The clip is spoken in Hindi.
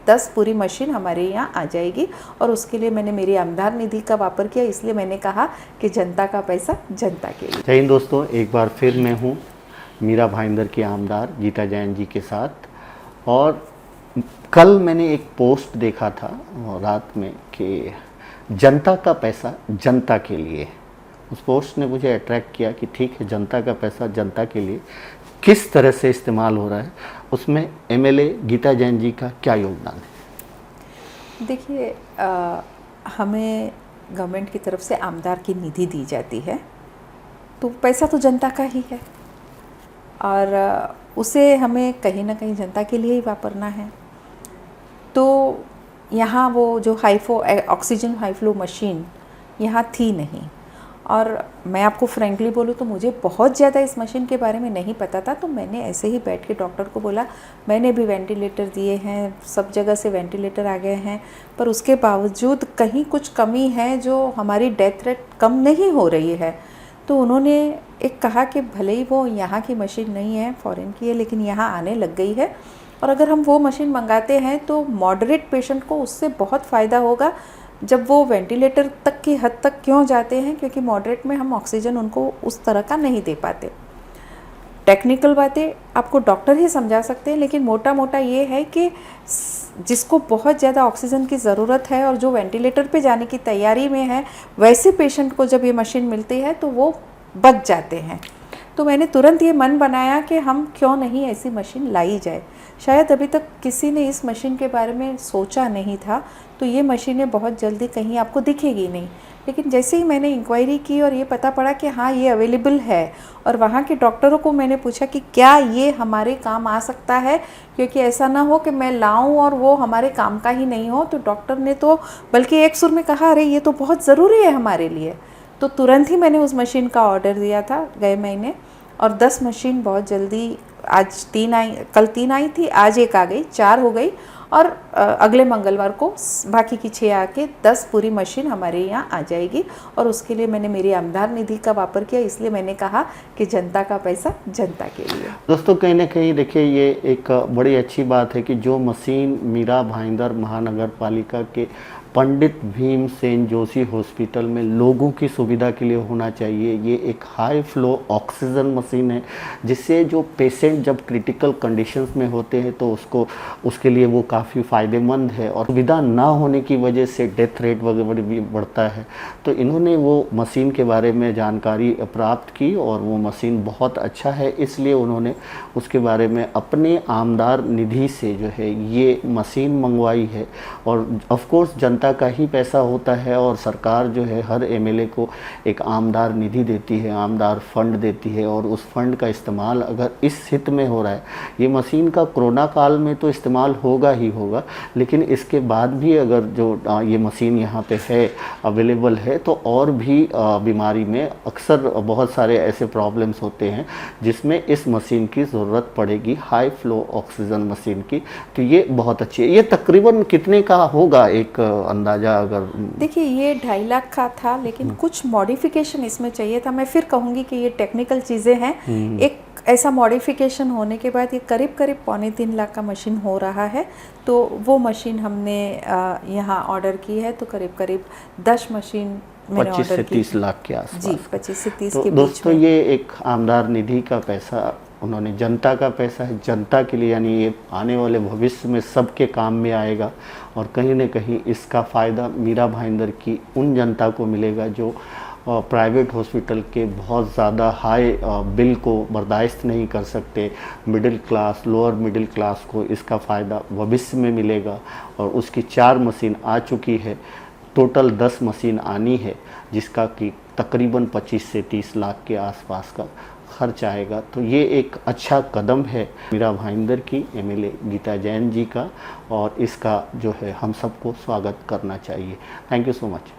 10 पूरी मशीन हमारे यहाँ आ जाएगी और उसके लिए मैंने मेरी आमदार निधि का वापर किया, इसलिए मैंने कहा कि जनता का पैसा जनता के लिए। जय हिंद दोस्तों, एक बार फिर मैं हूँ मीरा भाईंदर की आमदार गीता जैन जी के साथ। और कल मैंने एक पोस्ट देखा था रात में कि जनता का पैसा जनता के लिए। उस पोस्ट ने मुझे अट्रैक्ट किया कि ठीक है, जनता का पैसा जनता के लिए किस तरह से इस्तेमाल हो रहा है, उसमें एमएलए गीता जैन जी का क्या योगदान है। देखिए, हमें गवर्नमेंट की तरफ से आमदार की निधि दी जाती है, तो पैसा तो जनता का ही है और उसे हमें कहीं ना कहीं जनता के लिए ही वापरना है। तो यहाँ वो जो ऑक्सीजन हाई फ्लो मशीन यहाँ थी नहीं, और मैं आपको फ्रेंकली बोलूँ तो मुझे बहुत ज़्यादा इस मशीन के बारे में नहीं पता था। तो मैंने ऐसे ही बैठ के डॉक्टर को बोला, मैंने भी वेंटिलेटर दिए हैं, सब जगह से वेंटिलेटर आ गए हैं, पर उसके बावजूद कहीं कुछ कमी है जो हमारी डेथ रेट कम नहीं हो रही है। तो उन्होंने एक कहा कि भले ही वो यहाँ की मशीन नहीं है, फॉरेन की है, लेकिन यहाँ आने लग गई है और अगर हम वो मशीन मंगाते हैं तो मॉडरेट पेशेंट को उससे बहुत फ़ायदा होगा। जब वो वेंटिलेटर तक की हद तक क्यों जाते हैं, क्योंकि मॉडरेट में हम ऑक्सीजन उनको उस तरह का नहीं दे पाते। टेक्निकल बातें आपको डॉक्टर ही समझा सकते हैं, लेकिन मोटा मोटा ये है कि जिसको बहुत ज़्यादा ऑक्सीजन की ज़रूरत है और जो वेंटिलेटर पे जाने की तैयारी में है, वैसे पेशेंट को जब ये मशीन मिलती है तो वो बच जाते हैं। तो मैंने तुरंत ये मन बनाया कि हम क्यों नहीं ऐसी मशीन लाई जाए। शायद अभी तक किसी ने इस मशीन के बारे में सोचा नहीं था, तो ये मशीनें बहुत जल्दी कहीं आपको दिखेगी नहीं। लेकिन जैसे ही मैंने इंक्वायरी की और ये पता पड़ा कि हाँ ये अवेलेबल है, और वहाँ के डॉक्टरों को मैंने पूछा कि क्या ये हमारे काम आ सकता है, क्योंकि ऐसा ना हो कि मैं लाऊं और वो हमारे काम का ही नहीं हो। तो डॉक्टर ने तो बल्कि एक सुर में कहा, अरे ये तो बहुत ज़रूरी है हमारे लिए। तो तुरंत ही मैंने उस मशीन का ऑर्डर दिया था गए महीने, और 10 मशीन बहुत जल्दी, आज 3 आई, कल 3 आई थी, आज 1 आ गई, 4 हो गई, और अगले मंगलवार को बाकी की 6 आके 10 पूरी मशीन हमारे यहाँ आ जाएगी। और उसके लिए मैंने मेरी आमदार निधि का वापर किया, इसलिए मैंने कहा कि जनता का पैसा जनता के लिए। दोस्तों, कहीं ना कहीं देखिए, ये एक बड़ी अच्छी बात है कि जो मशीन मीरा भाईंदर महानगर पालिका के पंडित भीमसेन जोशी हॉस्पिटल में लोगों की सुविधा के लिए होना चाहिए, ये एक हाई फ्लो ऑक्सीजन मशीन है, जिससे जो पेशेंट जब क्रिटिकल कंडीशंस में होते हैं तो उसके लिए वो काफ़ी फ़ायदेमंद है। और सुविधा ना होने की वजह से डेथ रेट वगैरह भी बढ़ता है। तो इन्होंने वो मशीन के बारे में जानकारी प्राप्त की और वो मशीन बहुत अच्छा है, इसलिए उन्होंने उसके बारे में अपने आमदार निधि से जो है ये मशीन मंगवाई है। और ऑफकोर्स जनता का ही पैसा होता है, और सरकार जो है हर एमएलए को एक आमदार निधि देती है, आमदार फंड देती है, और उस फंड का इस्तेमाल अगर इस हित में हो रहा है, ये मशीन का कोरोना काल में तो इस्तेमाल होगा ही होगा, लेकिन इसके बाद भी अगर जो ये मशीन यहाँ पे है, अवेलेबल है, तो और भी बीमारी में अक्सर बहुत सारे ऐसे प्रॉब्लम्स होते हैं जिसमें इस मशीन की ज़रूरत पड़ेगी, हाई फ्लो ऑक्सीजन मशीन की। तो ये बहुत अच्छी है। ये तकरीबन कितने का होगा एक अंदाजा? अगर देखिए, ये 2.5 लाख का था, लेकिन कुछ मॉडिफिकेशन इसमें चाहिए था। मैं फिर कहूँगी कि ये टेक्निकल चीज़ें हैं। एक ऐसा मॉडिफिकेशन होने के बाद ये करीब 3.25 लाख का मशीन हो रहा है। तो वो मशीन हमने यहाँ ऑर्डर की है, तो करीब 10 मशीन 25 से 30 लाख के आसपास। जी, 25 से 30 तो के बीच दोस्तों, में। ये एक आमदार निधि का पैसा, उन्होंने जनता का पैसा है, जनता के लिए, यानी ये आने वाले भविष्य में सबके काम में आएगा। और कहीं न कहीं इसका फ़ायदा मीरा भाईंदर की उन जनता को मिलेगा जो प्राइवेट हॉस्पिटल के बहुत ज़्यादा हाई बिल को बर्दाश्त नहीं कर सकते। Middle class, lower middle class को इसका फ़ायदा भविष्य में मिलेगा। और उसकी 4 मशीन आ चुकी है, टोटल 10 मशीन आनी है, जिसका कि तकरीबन 25 से 30 लाख के आसपास का खर्च आएगा। तो ये एक अच्छा कदम है मीरा भाईंदर की, एमएलए गीता जैन जी का, और इसका जो है हम सबको स्वागत करना चाहिए। Thank you so much.